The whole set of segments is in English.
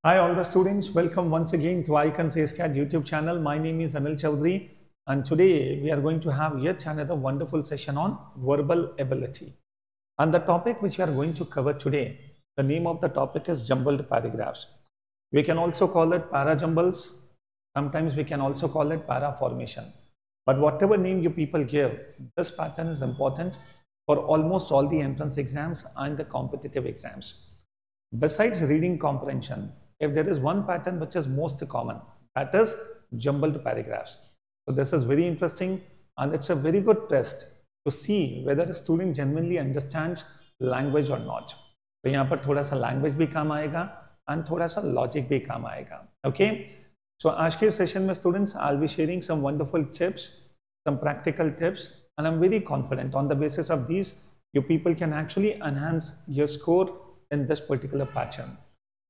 Hi all the students, welcome once again to Icons XAT YouTube channel. My name is Anil Chaudhary and today we are going to have yet another wonderful session on verbal ability. And the topic which we are going to cover today, the name of the topic is jumbled paragraphs. We can also call it para-jumbles, sometimes we can also call it para-formation. But whatever name you people give, this pattern is important for almost all the entrance exams and the competitive exams. Besides reading comprehension, if there is one pattern which is most common, that is jumbled paragraphs. So this is very interesting and it's a very good test to see whether a student genuinely understands language or not. तो यहाँ पर थोड़ा सा language भी काम आएगा and थोड़ा सा logic भी काम आएगा. Okay? So आज के session में students, I'll be sharing some wonderful tips, some practical tips, and I'm very confident on the basis of these, you people can actually enhance your score in this particular pattern.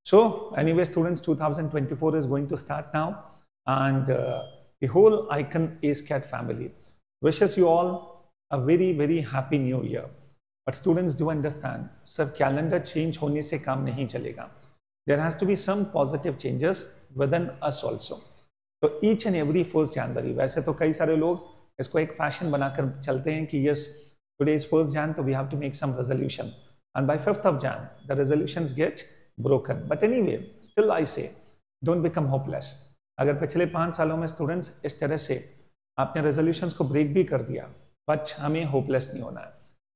So anyway, students, 2024 is going to start now, and the whole Icon XAT family wishes you all a very, very happy new year. But students do understand, sir, calendar change होने से काम नहीं चलेगा. There has to be some positive changes within us also. So each and every 1st January, वैसे तो कई सारे लोग इसको एक फैशन बनाकर चलते हैं कि yes, today is 1st Jan, so we have to make some resolution. And by 5th of Jan, the resolutions get broken. But anyway, still I say, don't become hopeless. अगर पिछले 5 सालों में स्टूडेंट्स इस तरह से आपने रेजोल्यूशंस को break भी कर दिया, बट हमें होपलेस नहीं होना है.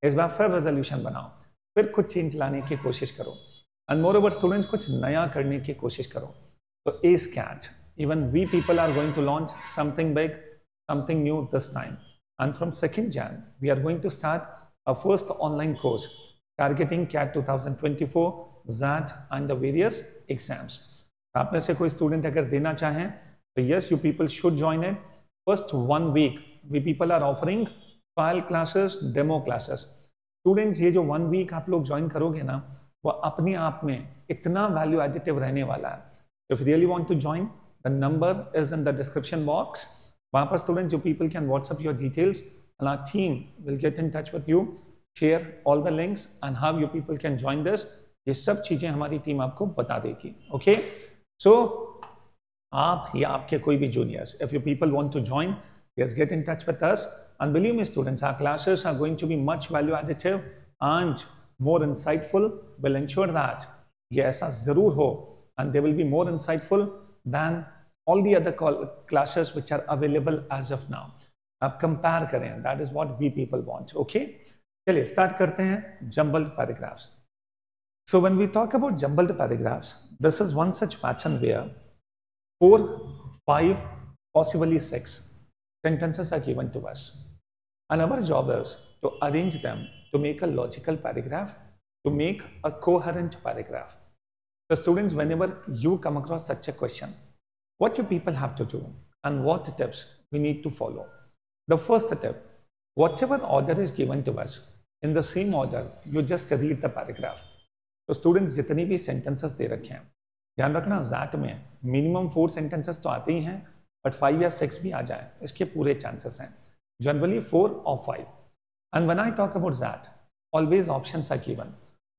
इस बार फिर रेजोल्यूशन बनाओ, फिर कुछ चेंज लाने की कोशिश करो. एंड मोर ओवर स्टूडेंट्स कुछ नया करने की कोशिश करो. तो XAT, even we people are going to launch something big, something new this time. And from 2nd Jan, we are going to start our first online course targeting CAT 2024, XAT and the various exams. आप में से कोई student अगर देना चाहें तो yes, you people should join it. First 1 week, we people are offering trial classes, demo classes. Students, ये जो 1 week आप लोग ज्वाइन करोगे ना, वो अपने आप में इतना वैल्यू एडिटिव रहने वाला है. If you really want to join, the number is in the description box. वहाँ पर students, you people can WhatsApp your details and our team will get in touch with you, share all the links and how you people can join this. ये सब चीजें हमारी team आपको बता देगी. Okay? So आप या आपके कोई भी juniors, if you people want to join, just get in touch with us. And believe me, students, our classes are going to be much value additive and more insightful. Will ensure that ये ऐसा जरूर हो, and they will be more insightful than all the other classes which are available as of now. आप compare करें. That is what we people want. Okay? चलिए start करते हैं jumbled paragraphs. So when we talk about jumbled paragraphs, this is one such pattern where 4, 5, possibly 6 sentences are given to us. And our job is to arrange them to make a logical paragraph, to make a coherent paragraph. So students, whenever you come across such a question, what you people have to do and what tips we need to follow. The first tip, whatever order is given to us, in the same order, you just read the paragraph. तो students जितनी भी sentences दे रखे हैं, ध्यान रखना ज़ैट में minimum 4 sentences तो आते ही हैं, बट 5 या 6 भी आ जाए, इसके पूरे चांसेस हैं. जनरली 4 और 5. And when I talk about that, always options are given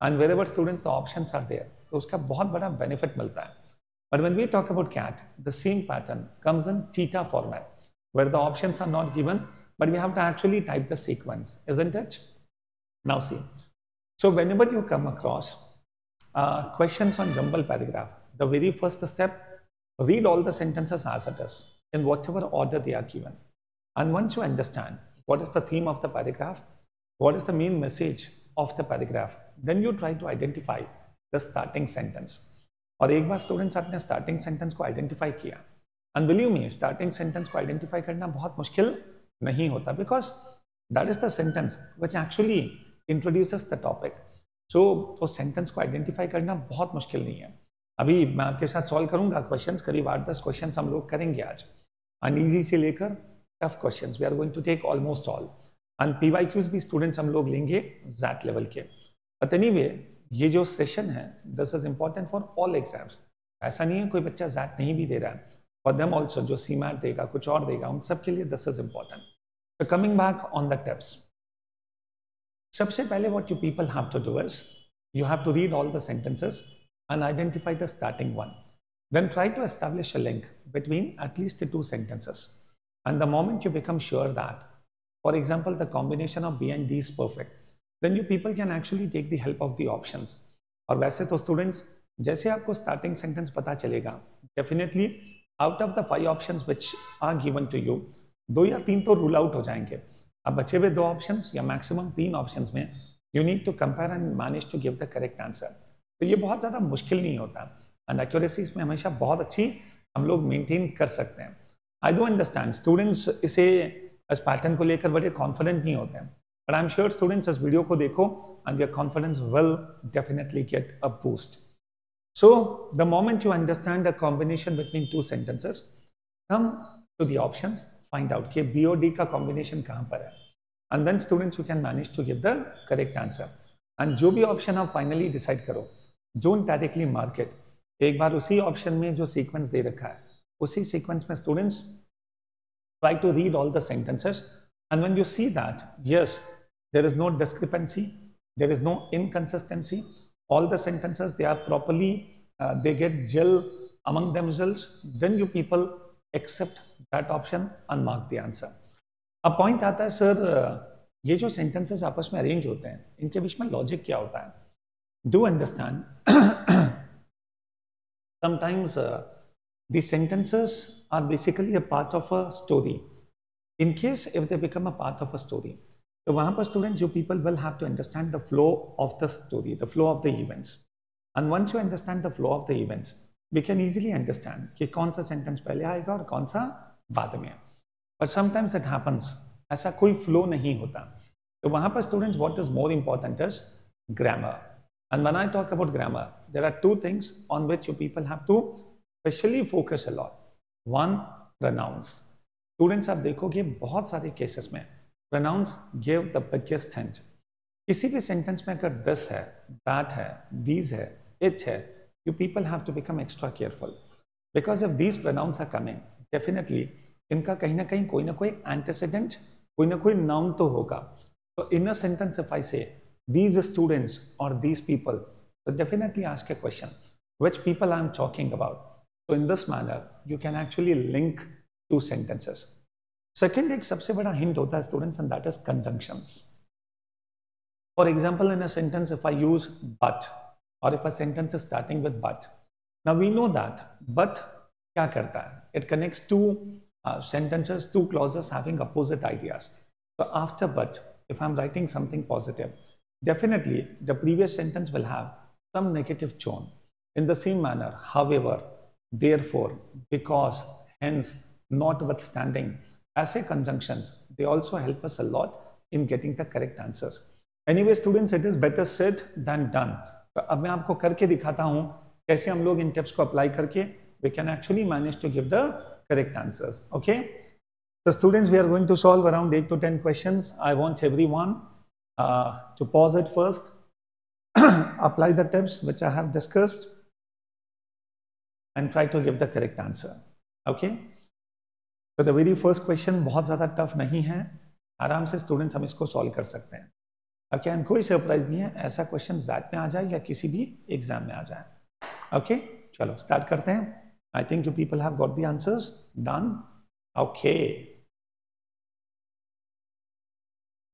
and wherever students the options are there, तो उसका बहुत बड़ा बेनिफिट मिलता है. But when we talk about CAT, the same pattern comes in TITA format where the options are not given, but we have to actually type the sequence, isn't it? Now see, so whenever you come across questions on jumbled paragraph, the very first step, read all the sentences as it is in whatever order they are given. And once you understand what is the theme of the paragraph, what is the main message of the paragraph, then you try to identify the starting sentence. और एक बार students आपने starting sentence को identify किया, and believe me, starting sentence को identify करना बहुत मुश्किल नहीं होता, because that is the sentence which actually introduces the topic. So तो सेंटेंस को आइडेंटिफाई करना बहुत मुश्किल नहीं है. अभी मैं आपके साथ सॉल्व करूंगा क्वेश्चंस, करीब 8-10 क्वेश्चंस हम लोग करेंगे आज, एंड इजी से लेकर tough questions we are going to take almost all. And PYQs भी स्टूडेंट्स हम लोग लेंगे ज़ैट लेवल के. बट एनीवे, ये जो सेशन है, this is important for all exams. ऐसा नहीं है कोई बच्चा ज़ैट नहीं भी दे रहा है, फॉर देम ऑल्सो जो CMAT देगा, कुछ और देगा, उन सब के लिए this is important. So coming back on the tips, सबसे पहले what you people have to do is you have to read all the sentences and identify the starting one. then try to establish a link between at least the two sentences. And the moment you become sure that, for example, the combination of B and D is perfect, then you people can actually take the help of the options. और वैसे तो students जैसे आपको starting sentence पता चलेगा, definitely out of the 5 options which are given to you, 2 या 3 तो rule out हो जाएंगे. अब बचे हुए 2 ऑप्शंस या मैक्सिमम 3 ऑप्शंस में you need to compare and manage to give the correct answer. तो ये बहुत ज़्यादा मुश्किल नहीं होता एंड एक्यूरेसी इसमें हमेशा बहुत अच्छी हम लोग मेंटेन कर सकते हैं. आई डू अंडरस्टैंड स्टूडेंट्स इसे इस पैटर्न को लेकर बड़े कॉन्फिडेंट नहीं होते हैं, but I am sure students इस वीडियो को देखो and your confidence will definitely get a boost. So the moment you understand the combination between 2 sentences, come to the options, find out कि B और D का combination कहाँ पर है, and then students you can manage to give the correct answer. And जो भी option आप finally decide करो, don't directly mark it. एक बार उसी option में जो sequence दे रखा है, उसी sequence में students try to read all the sentences, and when you see that yes there is no discrepancy, there is no inconsistency, all the sentences they are properly they get gel among themselves, then you people accept that option and mark the answer. अब point आता है sir ये जो sentences आपस में arrange होते हैं इनके बीच में लॉजिक क्या होता है? Do understand sometimes the sentences are basically a part of a story. In case if they become a part of a story, तो वहाँ पर students you people will have to understand the flow of the story, the flow of the events. And once you understand the flow of the events, we can easily understand कि कौन सा sentence पहले आएगा और कौन सा बाद में. But sometimes it happens ऐसा कोई flow नहीं होता. तो वहाँ पर students what is more important is grammar. And when I talk about grammar, there are 2 things on which you people have to specially focus a lot. One, pronouns. Students आप देखोगे बहुत सारे cases में pronouns give the biggest hint. किसी भी sentence में अगर this है, that है, these है, it है, you people have to become extra careful. Because if these pronouns are coming, definitely इनका कहीं ना कहीं कोई ना कोई antecedent, कोई ना कोई noun तो होगा. So in a sentence if I say these students or these people, so definitely ask a question, which people I am talking about. So in this manner, you can actually link 2 sentences. Second एक सबसे बड़ा hint होता है students and that is conjunctions. For example, in a sentence if I use but or if a sentence is starting with but. Now we know that but क्या करता है? It connects 2 sentences, 2 clauses having opposite ideas. So after but, if I'm writing something positive, definitely the previous sentence will have some negative tone. In the same manner, however, therefore, because, hence, notwithstanding, ऐसे conjunctions, they also help us a lot in getting the correct answers. Anyway, students, it is better said than done. तो अब मैं आपको करके दिखाता हूँ कैसे हम लोग इन टिप्स को अप्लाई करके we can actually manage to give the correct answers. Okay? So students, we are going to solve around 8 to 10 questions. I want everyone to pause it first, apply the tips which I have discussed, and try to give the correct answer. Okay? So the very first question बहुत ज़्यादा tough नहीं है, आराम से students हम इसको solve कर सकते हैं. ओके, एंड कोई सरप्राइज नहीं है, ऐसा क्वेश्चन ज़ैट में आ जाए या किसी भी एग्जाम में आ जाए. ओके, चलो स्टार्ट करते हैं. I think you people have got the answers done. Okay,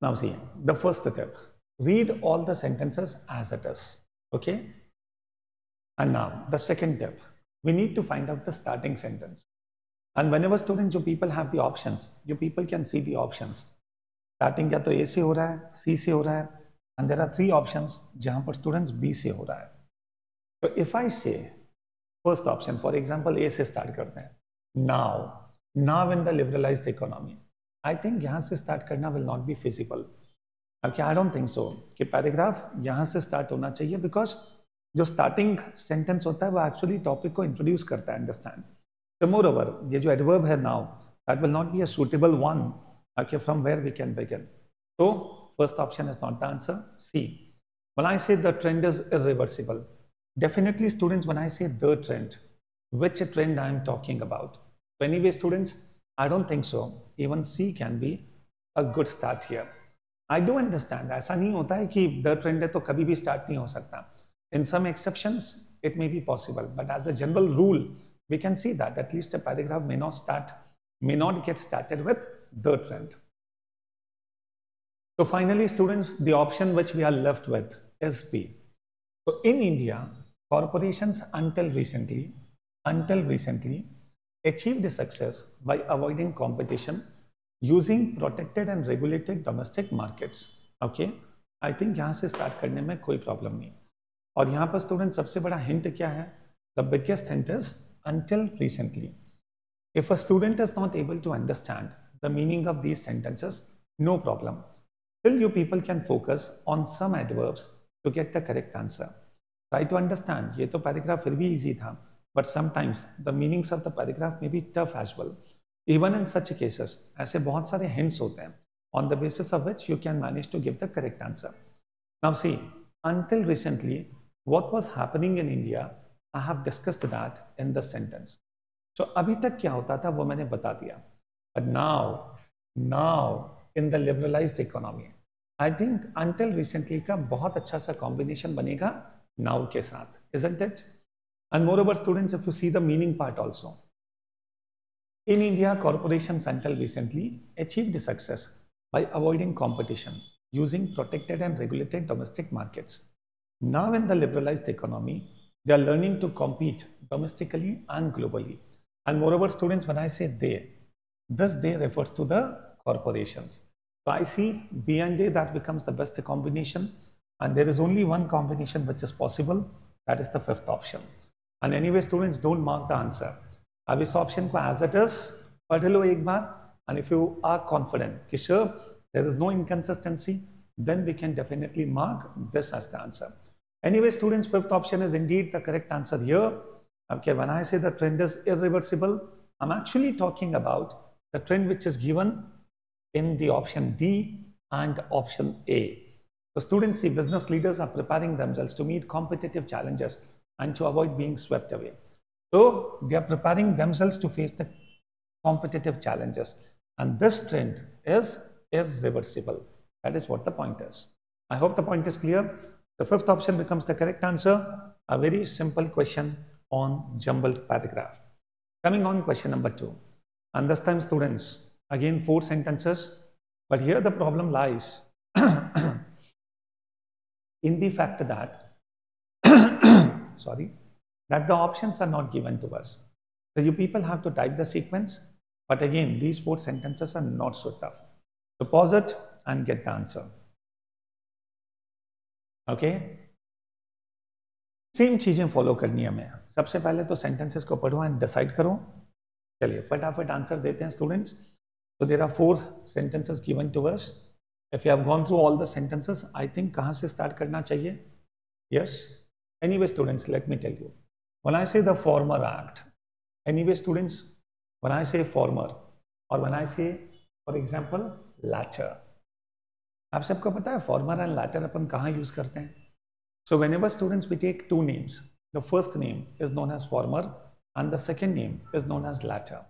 now see the first tip, read all the sentences as it is. Okay, and now the second tip, we need to find out the starting sentence. And whenever students, you people have the options, you people can see the options. Starting या तो A से हो रहा है, C से हो रहा है, and there are 3 options जहाँ पर students B से हो रहा है. So if I say first option, for example A से start करते हैं, now in the liberalized economy, I think यहाँ से start करना will not be feasible. Okay, I don't think so कि पैराग्राफ यहाँ से start होना चाहिए, because जो starting sentence होता है वो actually topic को introduce करता है, understand. So moreover, ये जो adverb है now, that will not be a suitable one. Okay, from where we can begin. So first option is not the answer. C. When I say the trend is irreversible, definitely students, when I say the trend, which trend I am talking about? So anyway students, I don't think so. Even C can be a good start here. I do understand. ऐसा नहीं होता है कि the trend है तो कभी भी start नहीं हो सकता. In some exceptions, it may be possible, but as a general rule, we can see that at least a paragraph may not get started with the trend. So finally, students, the option which we are left with is B. So in India, corporations until recently achieved success by avoiding competition using protected and regulated domestic markets. Okay, I think यहाँ से start करने में कोई problem नहीं. और यहाँ पर students सबसे बड़ा hint क्या है? The biggest hint is until recently. If a student is not able to understand the meaning of these sentences, no problem. Still, you people can focus on some adverbs to get the correct answer. Try to understand. ये तो paragraph फिर भी easy था, but sometimes the meanings of the paragraph may be tough as well. Even in such cases, ऐसे बहुत सारे hints होते हैं, on the basis of which you can manage to give the correct answer. Now see, until recently, what was happening in India, I have discussed that in the sentence. So अभी तक क्या होता था वो मैंने बता दिया. But now in the liberalized economy, I think until recently का बहुत अच्छा सा combination बनेगा now के साथ, isn't it? And moreover, students, if you see the meaning part also, in India, corporations until recently achieved success by avoiding competition using protected and regulated domestic markets. Now in the liberalized economy, they are learning to compete domestically and globally. And moreover, students, when I say they, this they refers to the corporations. So I see B and A, that becomes the best combination. And there is only one combination which is possible, that is the fifth option. And anyway, students, don't mark the answer. अब इस option को as it is पढ़ लो एक बार, and if you are confident कि sure there is no inconsistency, then we can definitely mark this as the answer. Anyway, students, fifth option is indeed the correct answer here. Okay, when I say the trend is irreversible, I'm actually talking about the trend which is given in the option D and option A. So students, see, business leaders are preparing themselves to meet competitive challenges and to avoid being swept away. So they are preparing themselves to face the competitive challenges, and this trend is irreversible. That is what the point is. I hope the point is clear. The fifth option becomes the correct answer. A very simple question on jumbled paragraph. Coming on question number 2. And this time, students, again 4 sentences, but here the problem lies in the fact that that the options are not given to us. So you people have to type the sequence, but again, these 4 sentences are not so tough. So pause it and get the answer. Okay? Same चीजें follow करनी है हमें. सबसे पहले तो sentences को पढ़ो and decide करो. चलिए फटाफट आंसर देते हैं students. So there are 4 sentences given to us. If you have gone through all the sentences, I think कहाँ से start करना चाहिए? Yes. Anyway, students, let me tell you. When I say the former act, anyway, students, when I say former or when I say, for example, latter, आप सबको पता है former and latter अपन कहाँ use करते हैं? So whenever, students, we take 2 names, the first name is known as former and the second name is known as latter.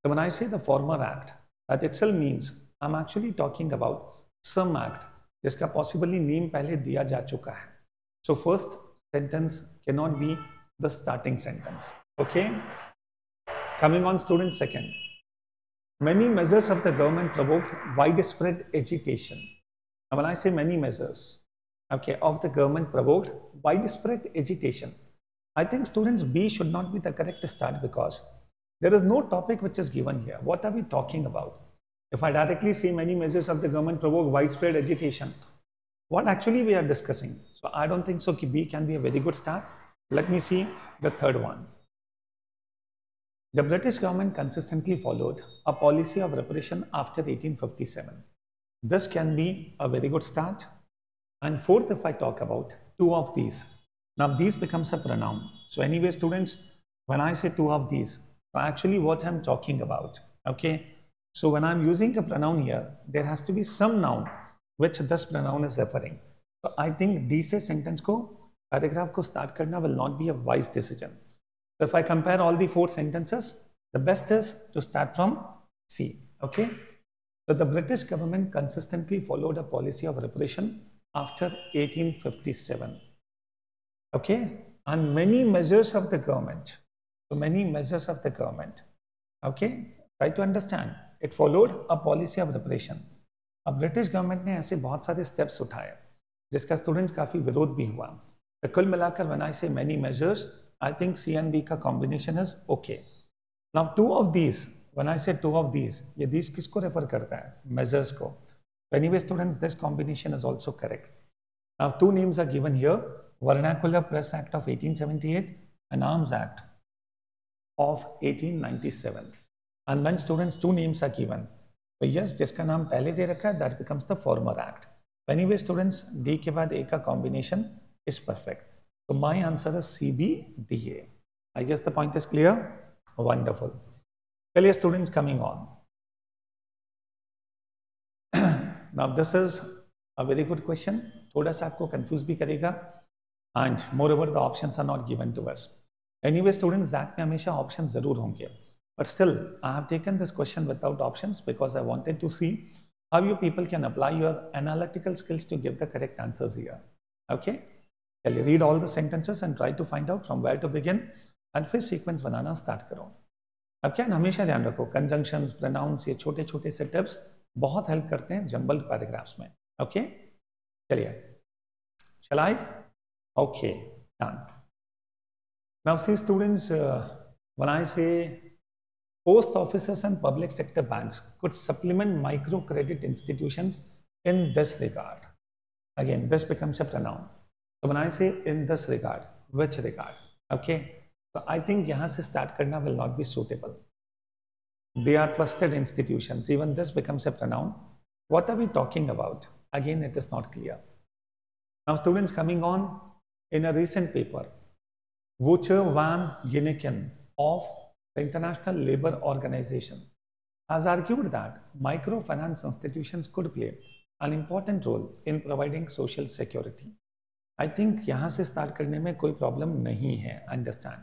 So when I say the former act, that itself means I'm actually talking about some act जिसका possibly name पहले दिया जा चुका है. So first sentence cannot be the starting sentence. Okay? Coming on, students, second. Many measures of the government provoked widespread agitation. Now when I say many measures, okay, of the government provoked widespread agitation, I think, students, B should not be the correct start because there is no topic which is given here. What are we talking about? If I directly say many measures of the government provoke widespread agitation, what actually we are discussing? So I don't think so B can be a very good start. Let me see the third one. The British government consistently followed a policy of repression after 1857. This can be a very good start. And fourth, if I talk about 2 of these, now these becomes a pronoun. So anyway, students, when I say 2 of these, actually what I'm talking about, okay? So when I'm using a pronoun here, there has to be some noun which this pronoun is referring. So I think D से sentence को, paragraph को start करना will not be a wise decision. So if I compare all the 4 sentences, the best is to start from C, okay? So the British government consistently followed a policy of repression after 1857. Okay, and many measures of the government. So many measures of the government. Okay, try to understand. It followed a policy of repression. अब British government ने ऐसे बहुत सारे steps उठाए जिसका students काफी विरोध भी हुआ. तो कुल मिलाकर when I say many measures, I think C and B का combination is okay. Now two of these, when I say two of these, ये these किसको रेफर करता है? Measures को. Anyway, students, this combination is also correct. Now two names are given here: Vernacular Press Act of 1878 and Arms Act of 1897. And when students two names are given, so yes, जिसका नाम पहले दे रखा है, that becomes the former act. Anyway, students, D के बाद A का combination is perfect. So my answer is CBDA. I guess the point is clear. Wonderful. चलिए students, coming on. Now this is a very good question. थोड़ा सा आपको confuse भी करेगा, and moreover the options are not given to us. Anyway, students, that में हमेशा options जरूर होंगे. But still, I have taken this question without options because I wanted to see how you people can apply your analytical skills to give the correct answers here. Okay? चलिए read all the sentences and try to find out from where to begin and फिर sequence बनाना start करो. अब क्या हमेशा ध्यान रखो, conjunctions, pronouns, ये छोटे छोटे से tips बहुत हेल्प करते हैं jumbled paragraphs में. Okay? चलिए. Shall I? Okay. Done. Now see students, when I say post offices and public sector banks could supplement microcredit institutions in this regard. Again, this becomes a pronoun. So when I say in this regard, which regard? Okay. So I think यहाँ से start करना will not be suitable. They are trusted institutions. Even this becomes a pronoun. What are we talking about? Again, it is not clear. Now students, coming on, in a recent paper, Wouter van Ginneken of the International Labour Organization has argued that microfinance institutions could play an important role in providing social security. I think यहाँ से start करने में कोई problem नहीं है. Understand.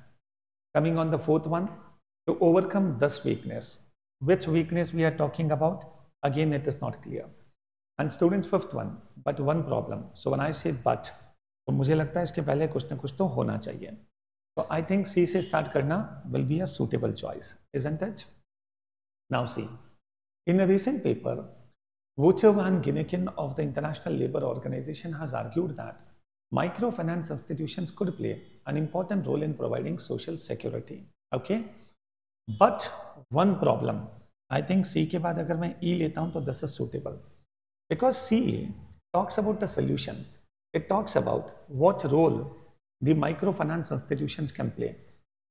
Coming on the fourth one, to overcome this weakness. Which weakness we are talking about? Again, it is not clear. And students, fifth one, but one problem. So when I say but, तो मुझे लगता है इसके पहले कुछ न कुछ तो होना चाहिए. So I think C से start करना will be a suitable choice, isn't it? Now see, in a recent paper, Wouter van Ginneken of the International Labour Organization has argued that microfinance institutions could play an important role in providing social security. Okay, but one problem. I think C के बाद अगर मैं E लेता हूँ तो this is suitable because C talks about a solution. It talks about what role the microfinance institutions can play.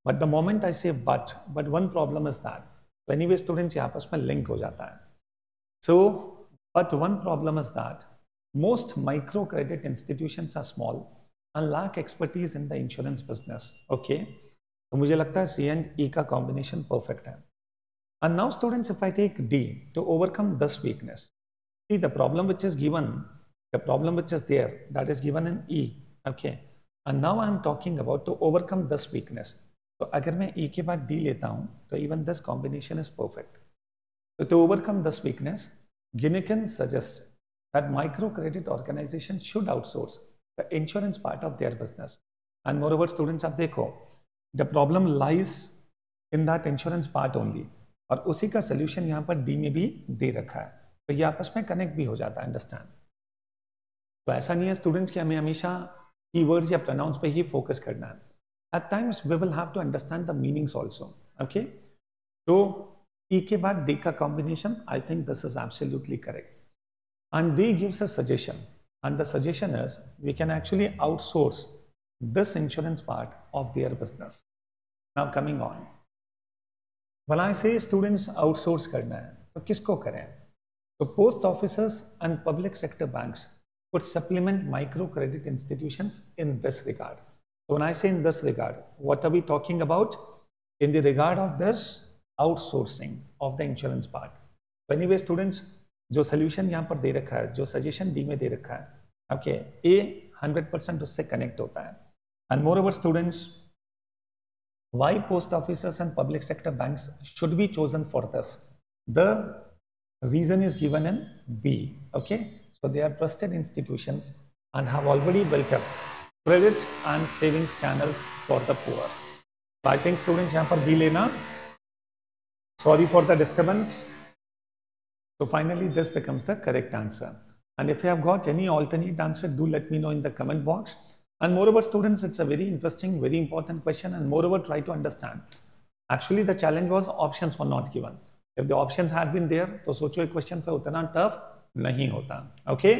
But the moment I say but one problem is that so anyway students ये आपस में link हो जाता है. So but one problem is that most microcredit institutions are small and lack expertise in the insurance business. Okay, तो मुझे लगता है C and E का combination perfect है. And now students, if I take D to overcome this weakness, see the problem which is given, the problem which is there, that is given in E. Okay. And now I am talking about to overcome this weakness. So अगर मैं E के बाद D लेता हूँ तो even this combination is perfect. So to overcome this weakness, Ginneken suggests that microcredit organizations should outsource the insurance part of their business. And moreover, students, आप देखो, the problem lies in that insurance part only. और उसी का solution यहाँ पर D में भी दे रखा है. तो ये आपस में connect भी हो जाता है, understand? तो ऐसा नहीं है students कि हमें हमेशा keywords या pronouns पे ही focus करना है. At times we will have to understand the meanings also. Okay? So E के बाद D का combination, I think this is absolutely correct. And D gives a suggestion, and the suggestion is we can actually outsource this insurance part of their business. Now coming on, when I say students outsource करना है, तो किसको करें? So post offices and public sector banks could supplement microcredit institutions in this regard. So when I say in this regard, what are we talking about? In the regard of this outsourcing of the insurance part. So anyway students, जो solution यहाँ पर दे रखा है, जो suggestion D में दे रखा है, okay, A 100% उससे connect होता है. And moreover students, why post offices and public sector banks should be chosen for this? The reason is given in B. Okay, so they are trusted institutions and have already built up credit and savings channels for the poor. So I think students यहाँ पर B लेना. Sorry for the disturbance. So finally this becomes the correct answer. And if you have got any alternate answer, do let me know in the comment box. And moreover students, it's a very interesting, very important question, and moreover try to understand. Actually the challenge was options were not given. If the options had been there, तो सोचो एक question पे उतना tough नहीं होता. Okay?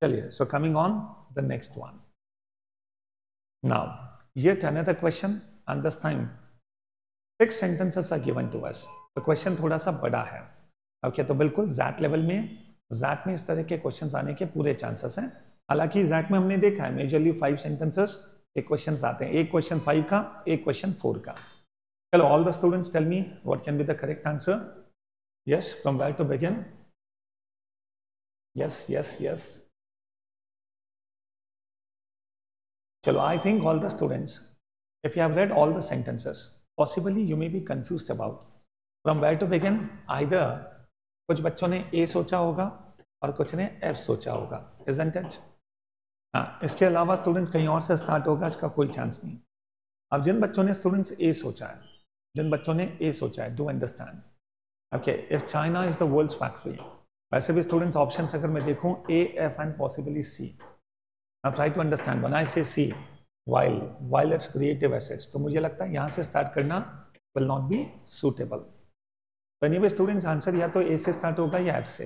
चलिए. So coming on the next one. Now yet another question, and this time 6 sentences are given to us. तो question थोड़ा सा बड़ा है. ओके तो बिल्कुल जैट लेवल में, जैट में इस तरह के क्वेश्चंस आने के पूरे चांसेस हैं. हालांकि जैट में हमने देखा है मेजरली 5 सेंटेंसेस के क्वेश्चंस आते हैं. एक क्वेश्चन 5 का, एक क्वेश्चन 4 का. चलो all the students tell me what can be the correct answer. Yes, from where to begin. Yes yes yes. चलो I think all the students, if you have read all the sentences, possibly you may be confused about from where to begin. Either कुछ बच्चों ने A सोचा होगा और कुछ ने F सोचा होगा, isn't it? हाँ, इसके अलावा स्टूडेंट्स कहीं और से स्टार्ट होगा, इसका कोई चांस नहीं. अब जिन बच्चों ने स्टूडेंट्स A सोचा है, जिन बच्चों ने A सोचा है, do understand. Okay, if China is the world's factory, वैसे भी स्टूडेंट्स ऑप्शंस अगर मैं देखूं A, F and possibly C. Now try to understand when I say C. While it's creative assets, तो मुझे लगता है यहाँ से स्टार्ट करना will not be suitable. तो anyway students आंसर या तो A से स्टार्ट होगा या F से.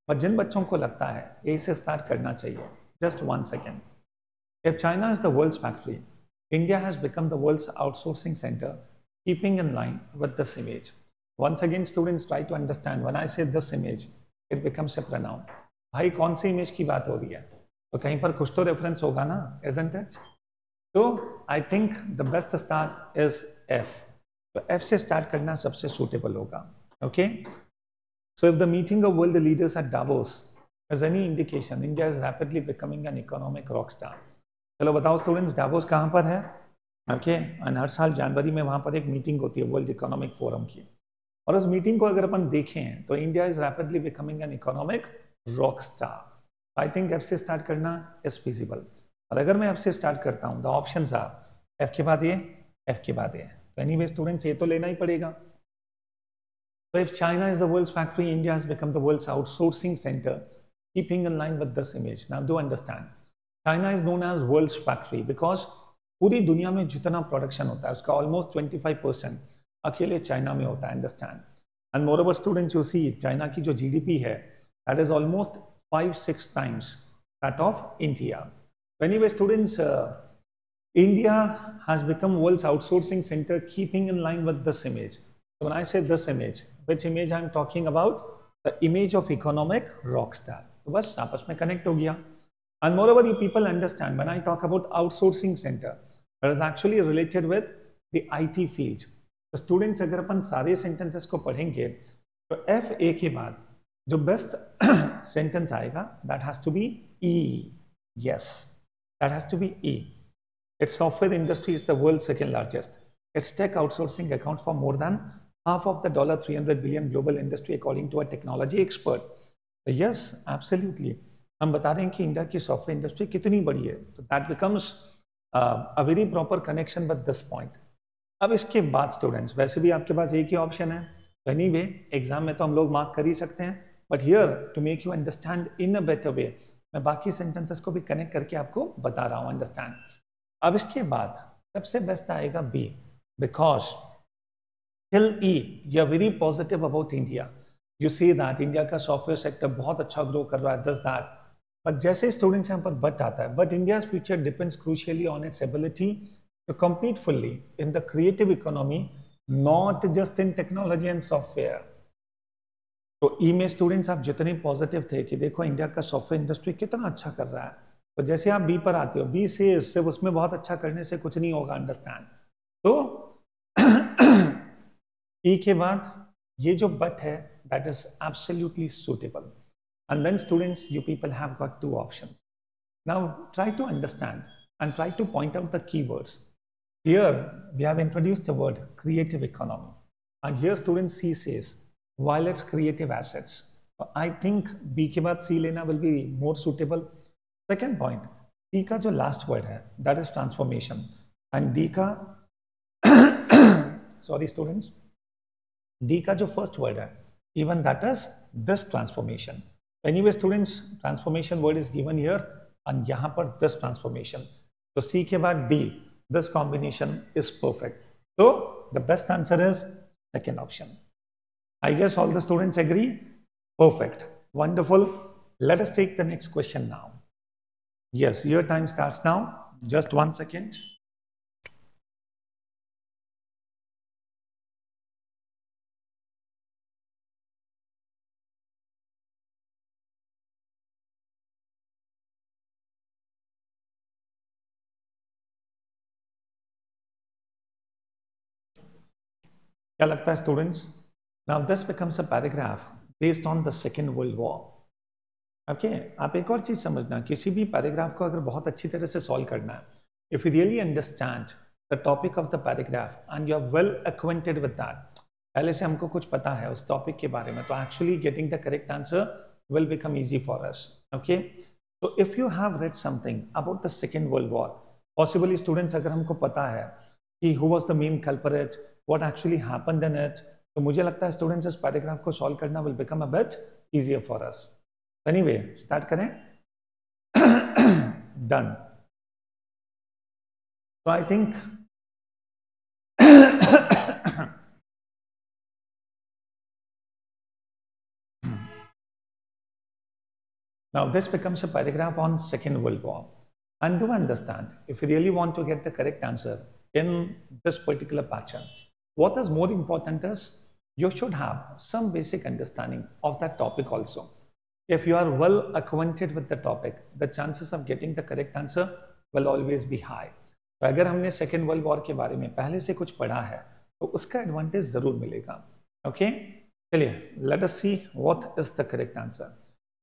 पर जिन बच्चों को लगता है A से स्टार्ट करना चाहिए, just 1 second. If China is the world's factory, India has become the world's outsourcing center, keeping in line with this image. Once again students try to understand when I say this image, it becomes a pronoun. भाई कौन सी image की बात हो रही है? तो कहीं पर कुछ तो रेफरेंस होगा ना, isn't it? So I think the best start is F. तो F से स्टार्ट करना सबसे suitable होगा. Okay? So if the meeting of world leaders at Davos is any indication, India is rapidly becoming an economic rock star. चलो बताओ students, Davos कहाँ पर है? Okay? और हर साल जनवरी में वहाँ पर एक मीटिंग होती है वर्ल्ड इकोनॉमिक फोरम की. और उस मीटिंग को अगर अपन देखें तो India is rapidly becoming an economic rock star. I think F से स्टार्ट करना इज फिजिबल. और अगर मैं F से स्टार्ट करता हूँ, द ऑप्शंस आर F के बाद ये, F के बाद ये. तो एनीवे स्टूडेंट्स ये तो लेना ही पड़ेगा. So if China is the world's factory, India has become the world's outsourcing center, keeping in line with this image. Now do understand, China is known as world's factory because पूरी दुनिया में जितना production होता है उसका almost 25% अकेले China में होता है. Understand. And moreover students you see China की जो GDP है that is almost 5-6 times that of India. Anyway students, India has become world's outsourcing center, keeping in line with this image. So when I say this image, which image I am talking about? The image of economic rock star. तो बस आपस में connect हो गया. And moreover you people understand when I talk about outsourcing center, that is actually related with the IT field. तो students अगर अपन सारे sentences को पढ़ेंगे तो FA के बाद जो बेस्ट सेंटेंस आएगा that has to be E. Yes, that has to be E. Its software industry is the world's second largest. Its tech outsourcing accounts for more than half of the $300 billion global industry according to a technology expert. So yes, absolutely. हम बता रहे हैं कि India की software industry कितनी बड़ी है. तो that becomes a very proper connection with this point. अब इसके बाद स्टूडेंट्स वैसे भी आपके पास एक ही ऑप्शन है. तो एनीवे एग्जाम में तो हम लोग मार्क कर ही सकते हैं, but here to make you understand in a better way मैं बाकी सेंटेंसेस को भी कनेक्ट करके आपको बता रहा हूँ. अंडरस्टैंड. अब इसके बाद सबसे बेस्ट आएगा B, because till E you are very positive about India. You see that India का सॉफ्टवेयर सेक्टर बहुत अच्छा ग्रो कर रहा है, दिस दैट. बट जैसे स्टूडेंट्स यहाँ पर बट आता है, but India's future depends crucially on its ability to compete fully in the creative economy, not just in technology and software. तो ई में स्टूडेंट्स आप जितने पॉजिटिव थे कि देखो इंडिया का सॉफ्टवेयर इंडस्ट्री कितना अच्छा कर रहा है, तो जैसे आप बी पर आते हो, बी से सिर्फ उसमें बहुत अच्छा करने से कुछ नहीं होगा. अंडरस्टैंड. तो ई के बाद ये जो बट है that is absolutely suitable. And then students you people have got 2 options. Now try to understand and try to point out the keywords. Here we have introduced the word creative economy, and here student C says while it's creative assets. So I think B के बाद C लेना will be more suitable. Second point, सी का जो last word है that is transformation and D का sorry students, D का जो first word है even that is this transformation. Anyway students, transformation word is given here and यहाँ पर this transformation. So C के बाद D, this combination is perfect. So the best answer is second option. I guess all the students agree? Perfect. Wonderful. Let us take the next question now. Yes, your time starts now. Just 1 second. क्या लगता है students? Now this becomes a paragraph based on the second world war. Okay, आप एक और चीज समझना, किसी भी पैराग्राफ को अगर बहुत अच्छी तरह से सॉल्व करना है, if you really understand the topic of the paragraph and you are well acquainted with that, पहले से हमको कुछ पता है उस टॉपिक के बारे में, तो actually getting the correct answer will become easy for us. Okay, तो if you have read something about the second world war, possibly students अगर हमको पता है कि who was the main culprit, what actually happened in it, तो मुझे लगता है स्टूडेंट्स इस पैराग्राफ को सॉल्व करना will become a bit easier for us. Anyway, start करें. Done. So I think now this becomes a paragraph on Second World War. And do understand, if you really want to get the correct answer in this particular pattern, what is more important is you should have some basic understanding of that topic also. If you are well acquainted with the topic, the chances of getting the correct answer will always be high. तो अगर हमने second world war के बारे में पहले से कुछ पढ़ा है तो उसका एडवांटेज जरूर मिलेगा. ओके, चलिए let us see what is the correct answer.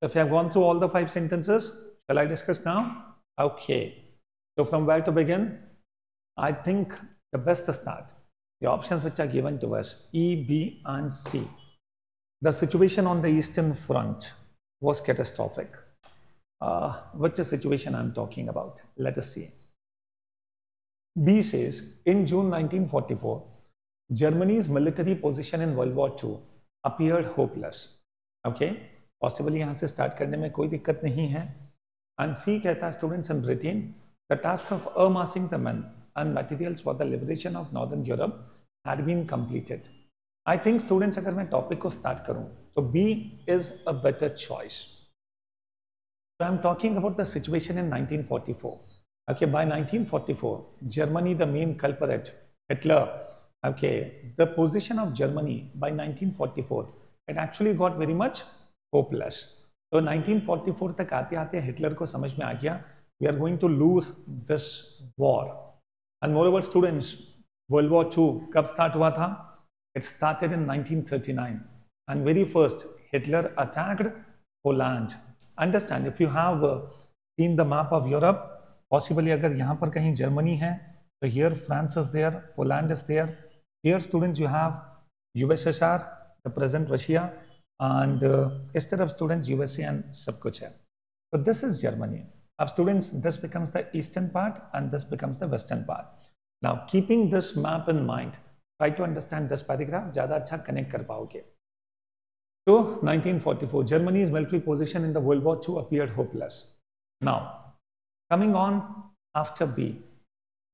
So if you have gone through all the 5 sentences, shall I discuss now? Okay, so from where to begin? I think the best start. The options which are given to us, E, B and C. The situation on the Eastern Front was catastrophic. Which situation I'm talking about? Let us see. B says, in June 1944, Germany's military position in World War II appeared hopeless. Okay, possibly यहाँ से start करने में कोई दिक्कत नहीं है. And C कहता है, students in Britain, the task of amassing the men and materials for the liberation of Northern Europe had been completed. I think students, अगर मैं टॉपिक को स्टार्ट करूं तो B is a better choice. So I'm talking about the situation in 1944. Okay, by 1944, Germany, the main culprit, Hitler. Okay, the position of Germany by 1944, it actually got very much hopeless. So 1944 तक आते आते Hitler को समझ में आ गया we are going to lose this war. And moreover students, World War II कब start हुआ था? It started in 1939 and very first Hitler attacked Poland. Understand, if you have seen the map of Europe, possibly अगर यहाँ पर कहीं Germany है तो here France is there, Poland is there. Here students you have USSR, the present Russia, and इस तरफ students USA and सब कुछ है. So this is Germany. अब students, this becomes the eastern part and this becomes the western part. Now keeping this map in mind, try to understand this paragraph, ज़्यादा अच्छा connect कर पाओगे. So 1944, Germany's military position in the World War II appeared hopeless. Now coming on after B,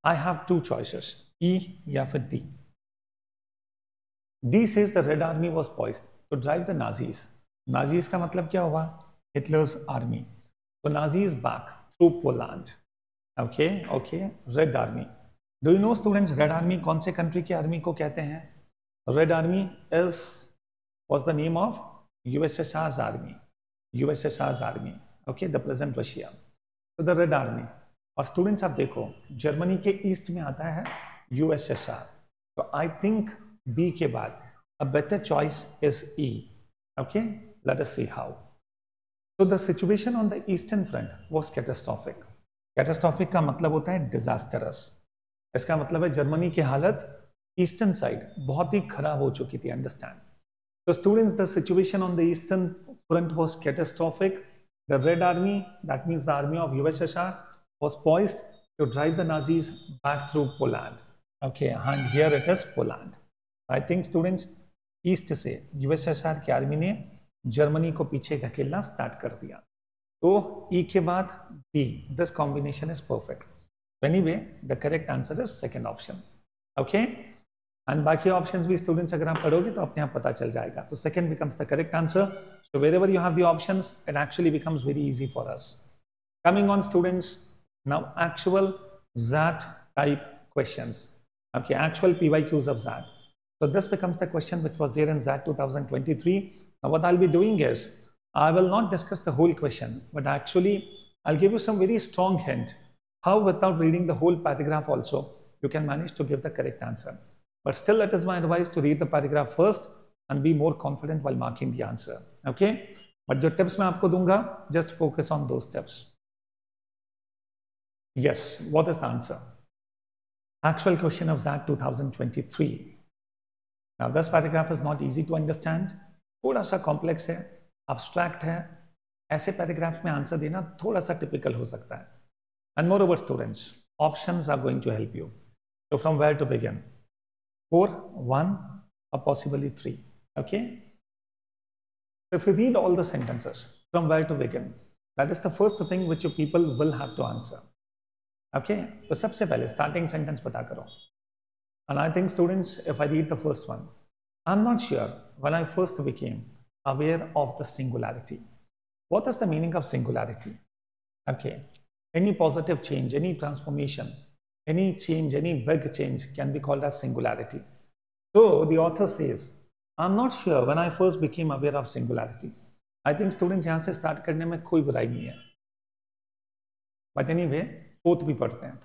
I have two choices, E या फिर D. D says the Red Army was poised to drive the Nazis. Nazis का मतलब क्या हुआ? Hitler's army. So Nazi is back through Poland. Okay, Red Army. Do you know students, Red Army कौन से country के army को कहते हैं? Red Army was the name of USSR's army. USSR's army. Okay, the present Russia. So the Red Army. और students आप देखो, Germany के east में आता है USSR. So I think B के बाद a better choice is E. Okay, let us see how. So the situation on the eastern front was catastrophic. Catastrophic का मतलब होता है disastrous. इसका मतलब है जर्मनी की हालत ईस्टर्न साइड बहुत ही खराब हो चुकी थी. Understand. So students, the situation on the eastern front was catastrophic. The Red Army, that means the army of USSR, was poised to drive the Nazis back through Poland. Okay, and here it is Poland. I think students, east से USSR की army ने Germany को पीछे धकेलना start कर दिया. तो ई के बाद D, this combination is perfect. Anyway the correct answer is second option. Okay, and बाकी ऑप्शंस भी स्टूडेंट्स अगर आप पढ़ोगे तो अपने आप पता चल जाएगा. तो second becomes the correct answer. So wherever you have the options it actually becomes very easy for us. Coming on students, now actual XAT type questions. Okay, actual PYQs of XAT. So this becomes the question which was there in XAT 2023. Now what I'll be doing is, I will not discuss the whole question, but actually I'll give you some very strong hint how without reading the whole paragraph also, you can manage to give the correct answer. But still it is my advice to read the paragraph first and be more confident while marking the answer. Okay? But जो tips मैं आपको दूंगा, just focus on those tips. Yes, what is the answer? Actual question of XAT 2023. Now this paragraph is not easy to understand. थोड़ा सा complex है, abstract है. ऐसे paragraph में आंसर देना थोड़ा सा टिपिकल हो सकता है. And moreover students, options are going to help you. So from where to begin? 4, 1 or possibly 3. Okay? So if you read all the sentences, from where to begin? That is the first thing which you people will have to answer. Okay? तो सबसे पहले starting sentence पता करो. And I think students, if I read the first one, I'm not sure when I first became aware of the singularity. What is the meaning of singularity? Okay, any positive change, any transformation, any change, any big change can be called as singularity. So the author says, I'm not sure when I first became aware of singularity. I think students यहाँ से start करने में कोई बुराई नहीं है. But anyway, fourth भी पढ़ते हैं.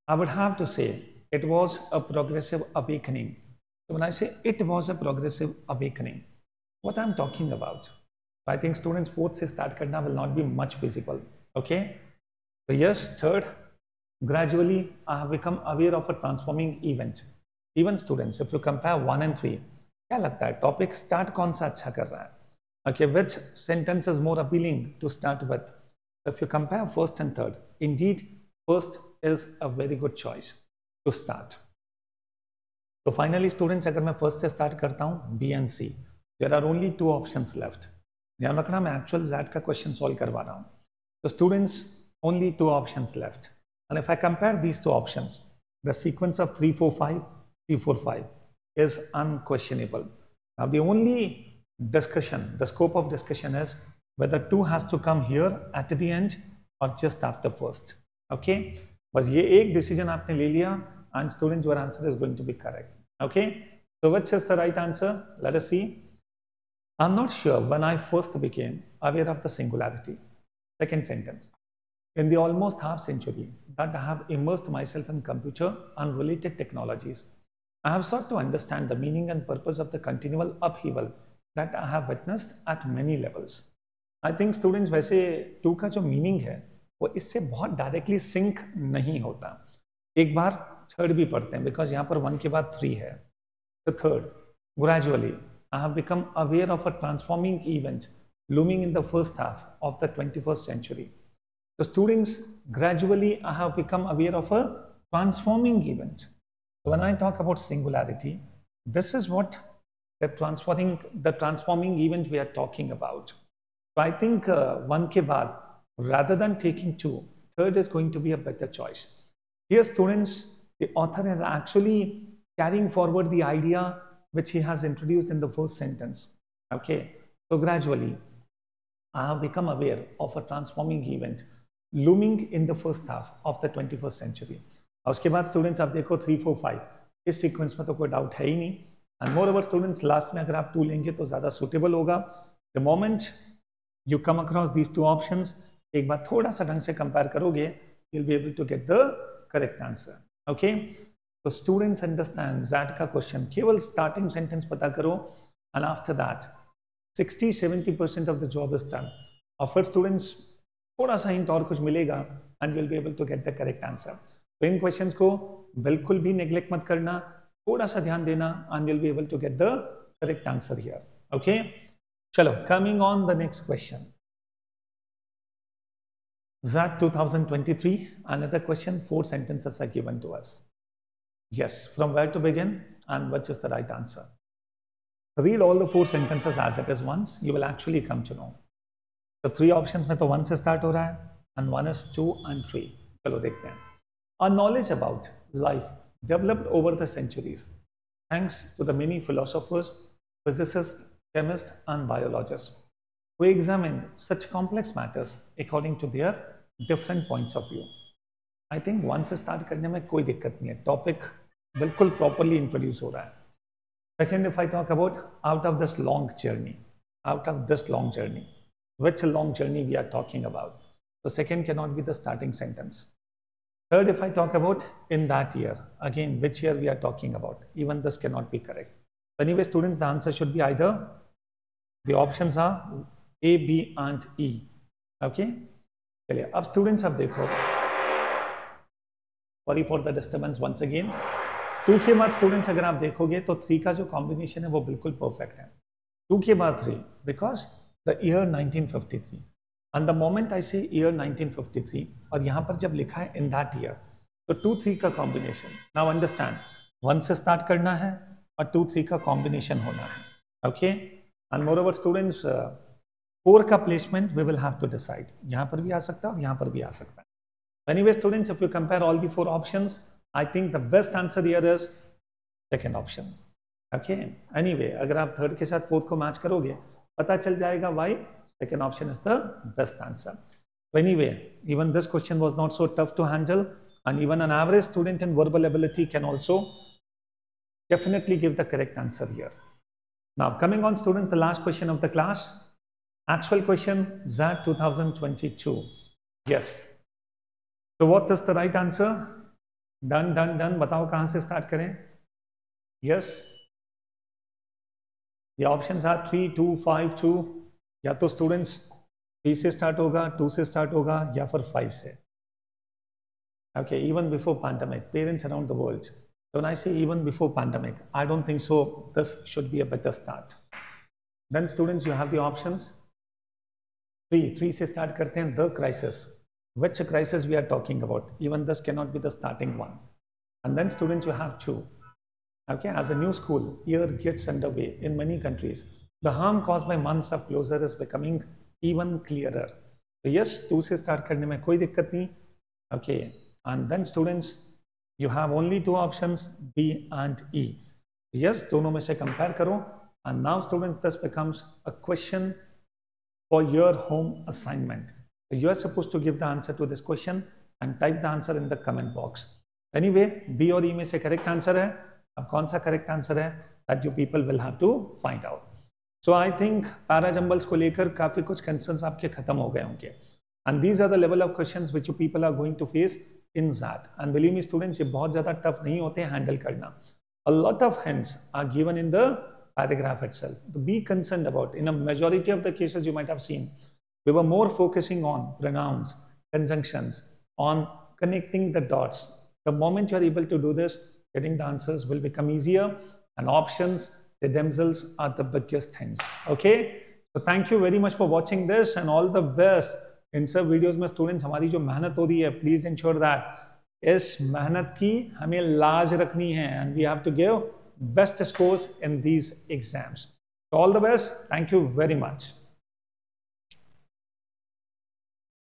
I would have to say it was a progressive awakening. So when I say it was a progressive awakening, what I'm talking about? I think students both से start करना will not be much visible. Okay? So yes, third, gradually I have become aware of a transforming event. Even students, if you compare 1 and 3, क्या लगता है topic start कौन सा अच्छा कर रहा है? Okay, which sentence is more appealing to start with? If you compare first and third, indeed first is a very good choice to start. So finally students, अगर मैं first से start करता हूँ B and C, there are only 2 options left. ध्यान रखना मैं actual XAT का question solve करवा रहा हूँ. So students, only 2 options left. And if I compare these 2 options, the sequence of 3, 4, 5, 3, 4, 5 is unquestionable. Now the only discussion, the scope of discussion is whether 2 has to come here at the end or just after first. Okay? बस ये एक decision आपने ले लिया and students, your answer is going to be correct. Okay? So which is the right answer? Let us see. I'm not sure when I first became aware of the singularity. Second sentence. In the almost half century that I have immersed myself in computer and related technologies, I have sought to understand the meaning and purpose of the continual upheaval that I have witnessed at many levels. I think students, वैसे 2 का जो meaning है वो इससे बहुत directly sink नहीं होता. एक बार थर्ड भी पढ़ते हैं बिकॉज यहाँ पर 1 के बाद 3 है. तो third, gradually I have become aware of a transforming event looming in the first half of the 21st century. So students, gradually I have become aware of a transforming event. So when I talk about singularity, this is what the transforming event we are talking about. So I think 1 के बाद, rather than taking 2, third is going to be a better choice. Here students, the author is actually carrying forward the idea which he has introduced in the first sentence. Okay, so gradually I have become aware of a transforming event looming in the first half of the 21st century. और उसके बाद students आप देखो 3, 4, 5 इस sequence में तो कोई doubt है ही नहीं. And moreover students, last में अगर आप 2 लेंगे तो ज़्यादा सुटेबल होगा. The moment you come across these 2 options, एक बार थोड़ा सा ढंग से कंपेयर करोगे, you will be able to get the correct answer. Okay, तो स्टूडेंट्स अंडरस्टैंड XAT का क्वेश्चन केवल स्टार्टिंग सेंटेंस पता करो and after that 60-70% of the job is done. और फिर स्टूडेंट्स थोड़ा सा हिंट और कुछ मिलेगा and will be able to get the correct answer. तो इन क्वेश्चंस को बिल्कुल भी नेग्लेक्ट मत करना, थोड़ा सा ध्यान देना and will be able to get the correct answer here. Okay, चलो coming on the next question. XAT 2023, another question, 4 sentences are given to us. Yes, from where to begin and which is the right answer. Read all the 4 sentences as it is once, you will actually come to know. The 3 options में तो 1 से start हो रहा है and 1 is 2 and 3. चलो देखते हैं. Our knowledge about life developed over the centuries thanks to the many philosophers, physicists, chemists and biologists who examined such complex matters according to their different points of view. I think 1 से start करने में कोई दिक्कत नहीं है. Topic बिल्कुल properly introduce हो रहा है. Second, if I talk about out of this long journey, which long journey we are talking about? The second cannot be the starting sentence. Third, if I talk about in that year, again, which year we are talking about? Even this cannot be correct. Anyway, students, the answer should be either, the options are A, B and E. Okay? चलिए, अब students अब देखो. Sorry for the disturbance once again. 2 के बाद students अगर आप देखोगे तो 3 का जो कॉम्बिनेशन है वो बिल्कुल परफेक्ट है. 2 के बाद 3 because the year 1953 and the moment I से ईयर 1953 और यहाँ पर जब लिखा है इन दैट ईयर तो 2-3 का कॉम्बिनेशन. नाउ अंडरस्टैंड 1 से स्टार्ट करना है और 2-3 का कॉम्बिनेशन होना है. Okay and moreover students 4 का placement we will have to decide. यहाँ पर भी आ सकता है और यहाँ पर भी आ सकता है. Anyway students, if you compare all the 4 options, I think the best answer here is second option. Okay. Anyway, अगर आप थर्ड के साथ फोर्थ को मैच करोगे पता चल जाएगा why second option is the best answer. So anyway, even this question was not so tough to handle and even an average student in verbal ability can also definitely give the correct answer here. Now coming on students, the last question of the class, actual question XAT 2022. Yes. So what is the right answer? Done बताओ कहां से start करें. Yes, ये options are 3, 2, 5, 2. या तो students 3 से start होगा, 2 से स्टार्ट होगा या फिर 5 से. Okay, even before pandemic, parents around the world. So when I say even before pandemic, I don't think so this should be a better start. Then students, you have the options. 3 से start करते हैं. The crisis. Which crisis we are talking about? Even this cannot be the starting one. And then students, you have 2. Okay, as a new school year gets underway in many countries, the harm caused by months of closure is becoming even clearer. So yes, 2 से start करने में कोई दिक्कत नहीं. Okay, and then students, you have only 2 options, B and E. Yes, दोनों में से compare करो. And now students, this becomes a question for your home assignment. You are supposed to give the answer to this question and type the answer in the comment box. Anyway, B और E में से correct answer है. अब कौन सा correct answer है that you people will have to find out. So I think para jumbles को लेकर काफी कुछ concerns आपके खत्म हो गए होंगे. And these are the level of questions which you people are going to face in XAT. And believe me students, ये बहुत ज़्यादा tough नहीं होते हैं handle करना. A lot of hints are given in the paragraph itself. To be concerned about, in a majority of the cases you might have seen, we were more focusing on pronouns, conjunctions, on connecting the dots. The moment you are able to do this, getting the answers will become easier, and options, they themselves are the biggest things. Okay? So thank you very much for watching this and all the best. इन सब videos में students हमारी जो मेहनत हो रही है, please ensure that इस मेहनत की हमें लाज रखनी है and we have to give best scores in these exams. All the best. Thank you very much.